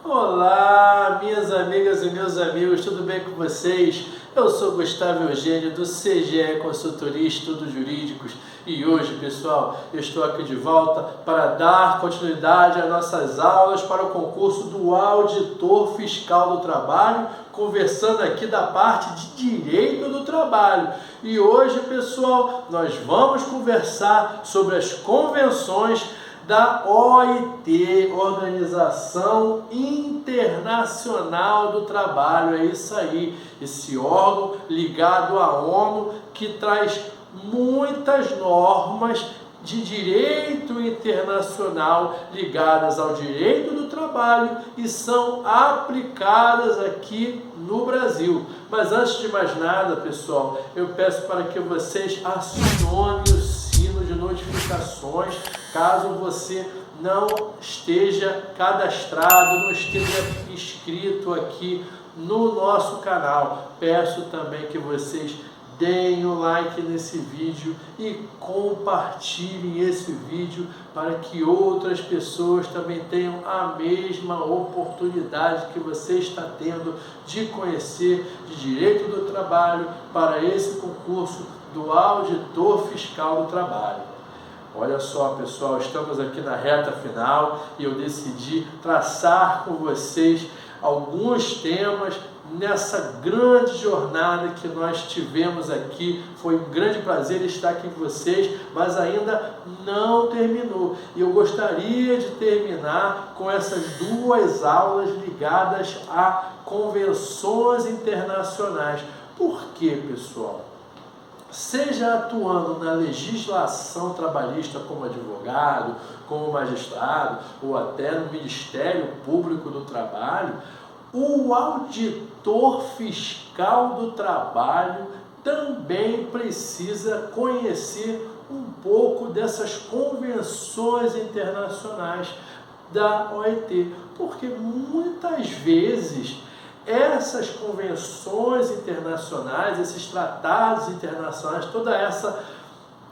Olá, minhas amigas e meus amigos, tudo bem com vocês? Eu sou Gustavo Eugênio do CGE Consultoria Estudos Jurídicos e hoje, pessoal, eu estou aqui de volta para dar continuidade às nossas aulas para o concurso do Auditor Fiscal do Trabalho, conversando aqui da parte de Direito do Trabalho. E hoje, pessoal, nós vamos conversar sobre as convenções da OIT, Organização Internacional do Trabalho. É isso aí, esse órgão ligado à ONU que traz muitas normas de direito internacional ligadas ao direito do trabalho e são aplicadas aqui no Brasil. Mas antes de mais nada, pessoal, eu peço para que vocês acionem o sino de notificações caso você não esteja cadastrado, não esteja inscrito aqui no nosso canal. Peço também que vocês deem o like nesse vídeo e compartilhem esse vídeo para que outras pessoas também tenham a mesma oportunidade que você está tendo de conhecer de direito do trabalho para esse concurso do Auditor Fiscal do Trabalho. Olha só, pessoal, estamos aqui na reta final e eu decidi traçar com vocês alguns temas nessa grande jornada que nós tivemos aqui. Foi um grande prazer estar aqui com vocês, mas ainda não terminou. E eu gostaria de terminar com essas duas aulas ligadas a convenções internacionais. Por quê, pessoal? Seja atuando na legislação trabalhista como advogado, como magistrado, ou até no Ministério Público do Trabalho, o auditor fiscal do trabalho também precisa conhecer um pouco dessas convenções internacionais da OIT, porque muitas vezes essas convenções internacionais, esses tratados internacionais, toda essa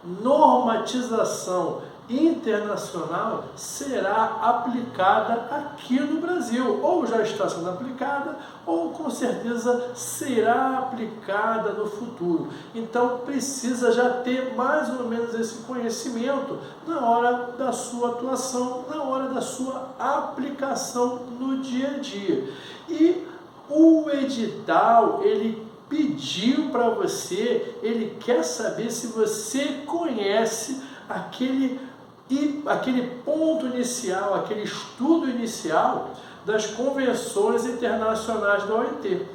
normatização internacional será aplicada aqui no Brasil, ou já está sendo aplicada, ou com certeza será aplicada no futuro. Então precisa já ter mais ou menos esse conhecimento na hora da sua atuação, na hora da sua aplicação no dia a dia. E o edital, ele pediu para você, ele quer saber se você conhece aquele ponto inicial, aquele estudo inicial das convenções internacionais da OIT.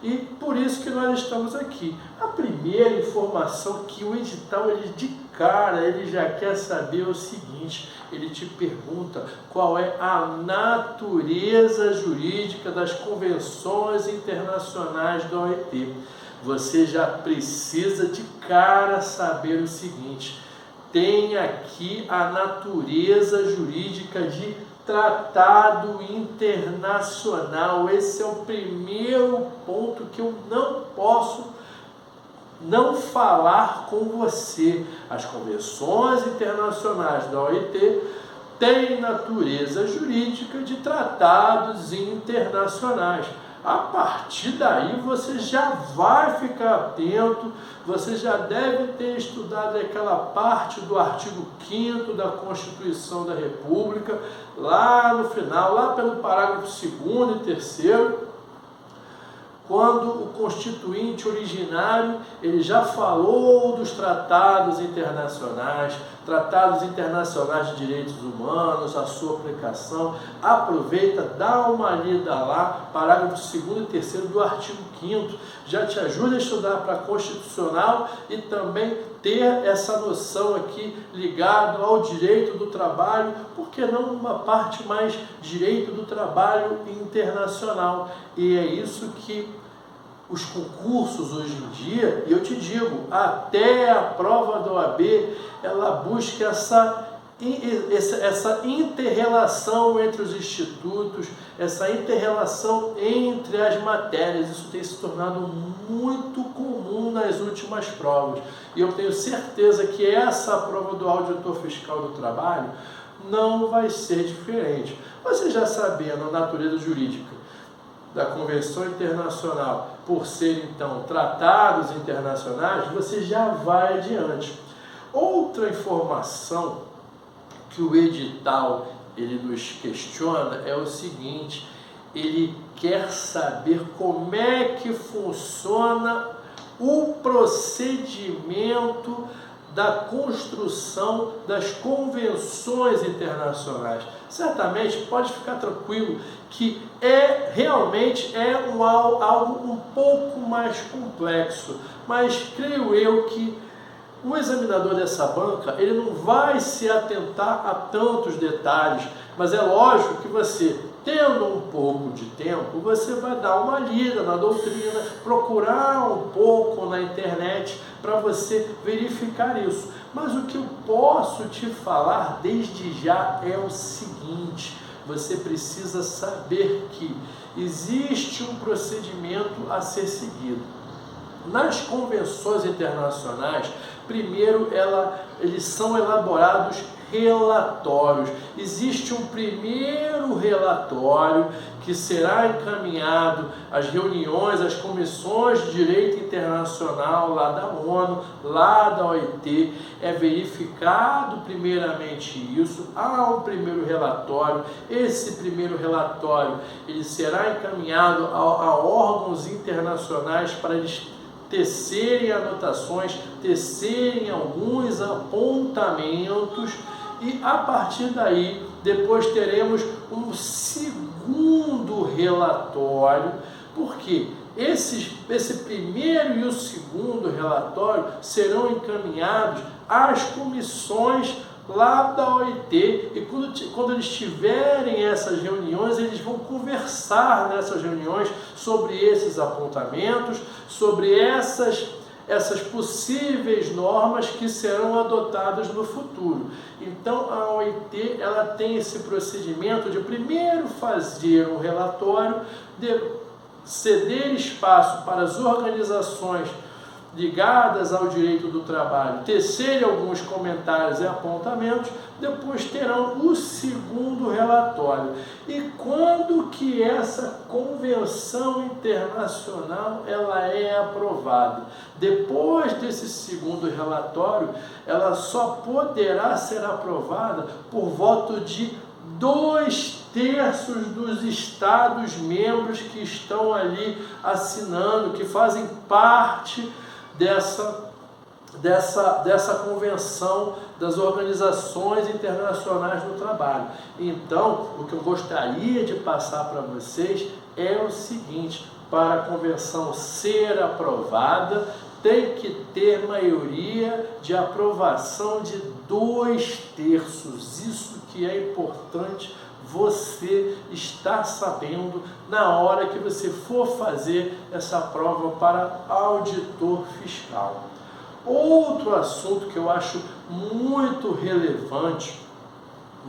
E por isso que nós estamos aqui. A primeira informação que o edital, ele de cara, ele já quer saber o seguinte, ele te pergunta qual é a natureza jurídica das convenções internacionais da OIT. Você já precisa de cara saber o seguinte, tem aqui a natureza jurídica de tratado internacional. Esse é o primeiro ponto que eu não posso não falar com você. As convenções internacionais da OIT têm natureza jurídica de tratados internacionais. A partir daí você já vai ficar atento, você já deve ter estudado aquela parte do artigo 5º da Constituição da República, lá no final, lá pelo parágrafo 2º e 3º, quando o constituinte originário, ele já falou dos tratados internacionais de direitos humanos, a sua aplicação. Aproveita, dá uma lida lá, parágrafo 2º e 3º do artigo 5º, já te ajuda a estudar para constitucional e também ter essa noção aqui ligado ao direito do trabalho, por que não uma parte mais direito do trabalho internacional? E é isso que os concursos hoje em dia, e eu te digo, até a prova da OAB, ela busca essa inter-relação entre os institutos, essa inter-relação entre as matérias. Isso tem se tornado muito comum nas últimas provas. E eu tenho certeza que essa prova do Auditor Fiscal do Trabalho não vai ser diferente. Você já sabendo a natureza jurídica da Convenção Internacional, por ser então tratados internacionais, você já vai adiante. Outra informação que o edital ele nos questiona é o seguinte: ele quer saber como é que funciona o procedimento da construção das convenções internacionais. Certamente pode ficar tranquilo que realmente algo um pouco mais complexo, mas creio eu que o examinador dessa banca ele não vai se atentar a tantos detalhes, mas é lógico que você, tendo um pouco de tempo, você vai dar uma lida na doutrina, procurar um pouco na internet para você verificar isso. Mas o que eu posso te falar desde já é o seguinte: você precisa saber que existe um procedimento a ser seguido. Nas convenções internacionais, primeiro eles são elaborados relatórios. Existe um primeiro relatório que será encaminhado às reuniões, às comissões de direito internacional lá da ONU, lá da OIT. É verificado primeiramente isso, há um primeiro relatório. Esse primeiro relatório ele será encaminhado a órgãos internacionais para eles tecerem anotações, tecerem alguns apontamentos, e a partir daí depois teremos um segundo relatório, porque esse primeiro e o segundo relatório serão encaminhados às comissões lá da OIT, e quando eles tiverem essas reuniões, eles vão conversar nessas reuniões sobre esses apontamentos, sobre essas possíveis normas que serão adotadas no futuro. Então a OIT ela tem esse procedimento de primeiro fazer um relatório, de ceder espaço para as organizações ligadas ao direito do trabalho tecerem alguns comentários e apontamentos, depois terão o segundo relatório. E quando que essa convenção internacional ela é aprovada? Depois desse segundo relatório, ela só poderá ser aprovada por voto de 2/3 dos Estados-membros que estão ali assinando, que fazem parte dessa convenção das organizações internacionais do trabalho. Então, o que eu gostaria de passar para vocês é o seguinte: para a convenção ser aprovada, tem que ter maioria de aprovação de 2/3. Isso que é importante você estar sabendo na hora que você for fazer essa prova para auditor fiscal. Outro assunto que eu acho muito relevante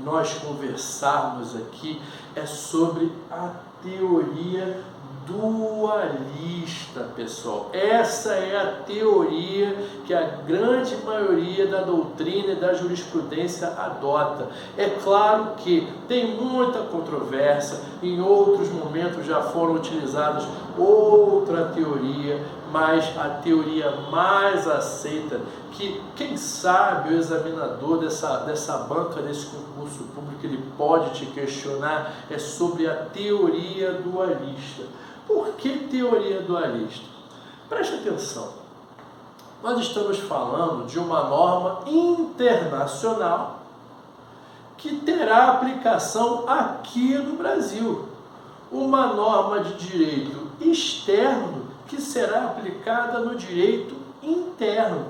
nós conversarmos aqui é sobre a teoria dualista, pessoal. Essa é a teoria que a grande maioria da doutrina e da jurisprudência adota. É claro que tem muita controvérsia, em outros momentos já foram utilizadas outra teoria, mas a teoria mais aceita, que quem sabe o examinador dessa banca, desse concurso público, ele pode te questionar, é sobre a teoria dualista. Por que teoria dualista? Preste atenção. Nós estamos falando de uma norma internacional que terá aplicação aqui no Brasil. Uma norma de direito externo que será aplicada no direito interno.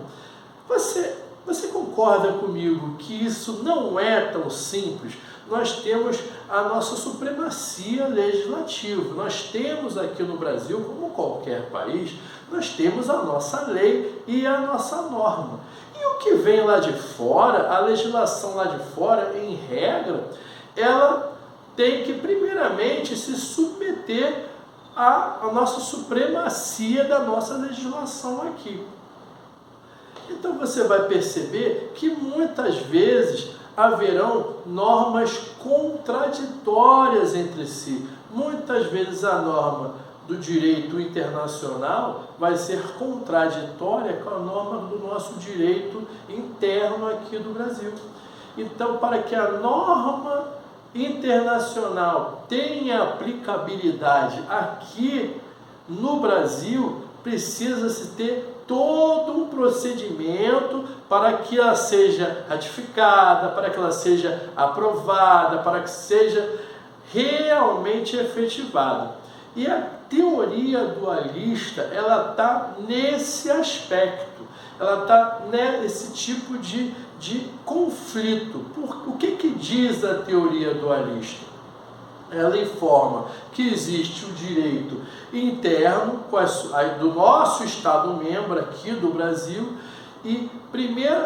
Você concorda comigo que isso não é tão simples? Nós temos a nossa supremacia legislativa. Nós temos aqui no Brasil, como qualquer país, nós temos a nossa lei e a nossa norma. E o que vem lá de fora, a legislação lá de fora, em regra, ela tem que primeiramente se submeter à nossa supremacia da nossa legislação aqui. Então você vai perceber que muitas vezes haverão normas contraditórias entre si. Muitas vezes a norma do direito internacional vai ser contraditória com a norma do nosso direito interno aqui do Brasil. Então, para que a norma internacional tenha aplicabilidade aqui no Brasil, precisa-se ter todo um procedimento para que ela seja ratificada, para que ela seja aprovada, para que seja realmente efetivada. E a teoria dualista, ela está nesse aspecto, ela está nesse tipo de conflito. O que diz a teoria dualista? Ela informa que existe o direito interno do nosso Estado-membro aqui do Brasil e, primeiro,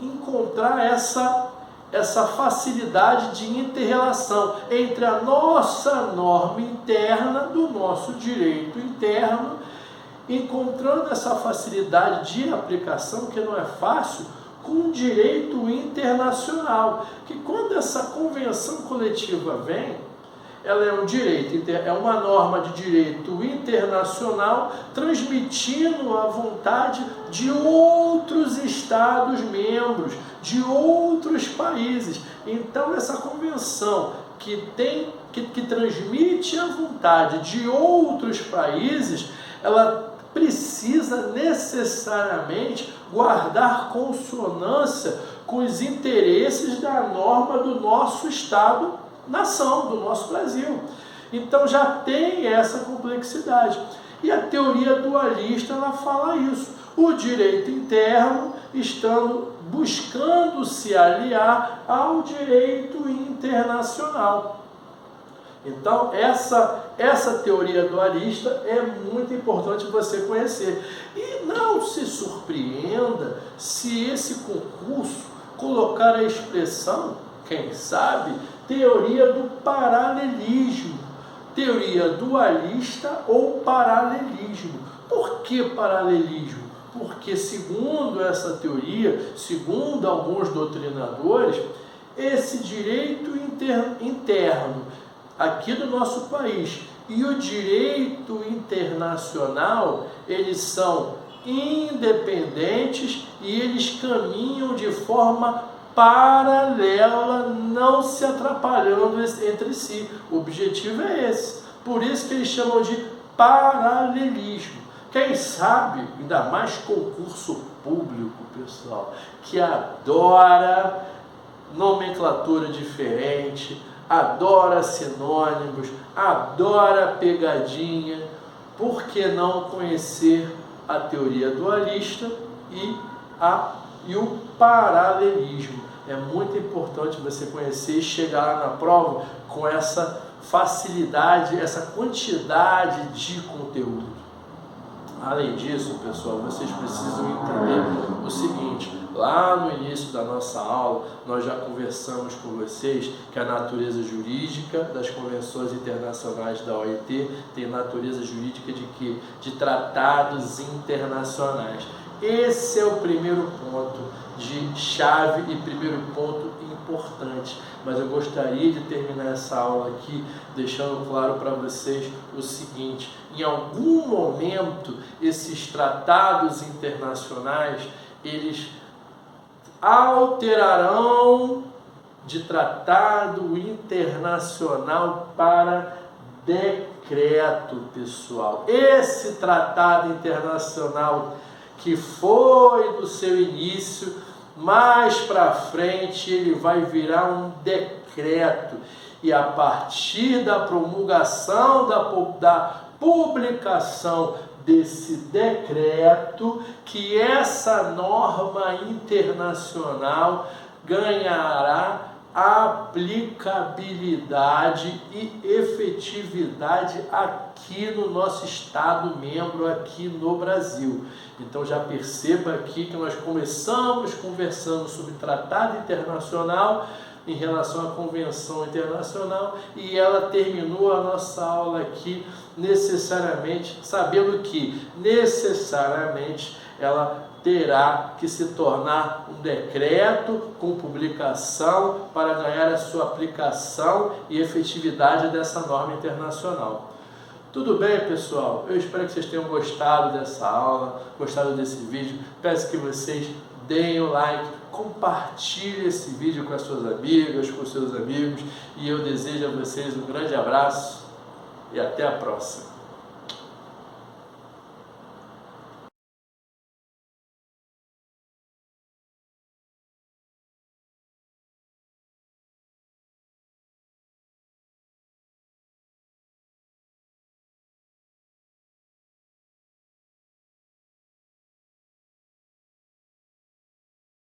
encontrar essa facilidade de inter-relação entre a nossa norma interna, do nosso direito interno, encontrando essa facilidade de aplicação, que não é fácil, com o direito internacional. Que quando essa convenção coletiva vem, ela é um direito, é uma norma de direito internacional transmitindo a vontade de outros Estados-membros, de outros países. Então, essa convenção que transmite a vontade de outros países, ela precisa necessariamente guardar consonância com os interesses da norma do nosso Estado-nação, do nosso Brasil. Então já tem essa complexidade. E a teoria dualista, ela fala isso. O direito interno buscando se aliar ao direito internacional. Então, essa teoria dualista é muito importante você conhecer. E não se surpreenda se esse concurso colocar a expressão, quem sabe, teoria do paralelismo, teoria dualista ou paralelismo. Por que paralelismo? Porque, segundo essa teoria, segundo alguns doutrinadores, esse direito interno aqui do nosso país e o direito internacional, eles são independentes e eles caminham de forma paralela, não se atrapalhando entre si. O objetivo é esse. Por isso que eles chamam de paralelismo. Quem sabe, ainda mais concurso público, pessoal, que adora nomenclatura diferente, adora sinônimos, adora pegadinha, por que não conhecer a teoria dualista e o paralelismo? É muito importante você conhecer e chegar lá na prova com essa facilidade, essa quantidade de conteúdo. Além disso, pessoal, vocês precisam entender o seguinte: lá no início da nossa aula, nós já conversamos com vocês que a natureza jurídica das convenções internacionais da OIT tem natureza jurídica de quê? De tratados internacionais. Esse é o primeiro ponto de chave e primeiro ponto importante. Mas eu gostaria de terminar essa aula aqui deixando claro para vocês o seguinte: em algum momento esses tratados internacionais, eles alterarão de tratado internacional para decreto, pessoal. Esse tratado internacional que foi do seu início, mais para frente ele vai virar um decreto. E a partir da promulgação, da publicação desse decreto, que essa norma internacional ganhará aplicabilidade e efetividade aqui no nosso Estado-membro, aqui no Brasil. Então já perceba aqui que nós começamos conversando sobre tratado internacional, em relação à Convenção Internacional, e ela terminou a nossa aula aqui necessariamente, sabendo que necessariamente ela terá que se tornar um decreto com publicação para ganhar a sua aplicação e efetividade dessa norma internacional. Tudo bem, pessoal? Eu espero que vocês tenham gostado dessa aula, gostado desse vídeo. Peço que vocês deem o like, compartilhem esse vídeo com as suas amigas, com os seus amigos, e eu desejo a vocês um grande abraço e até a próxima.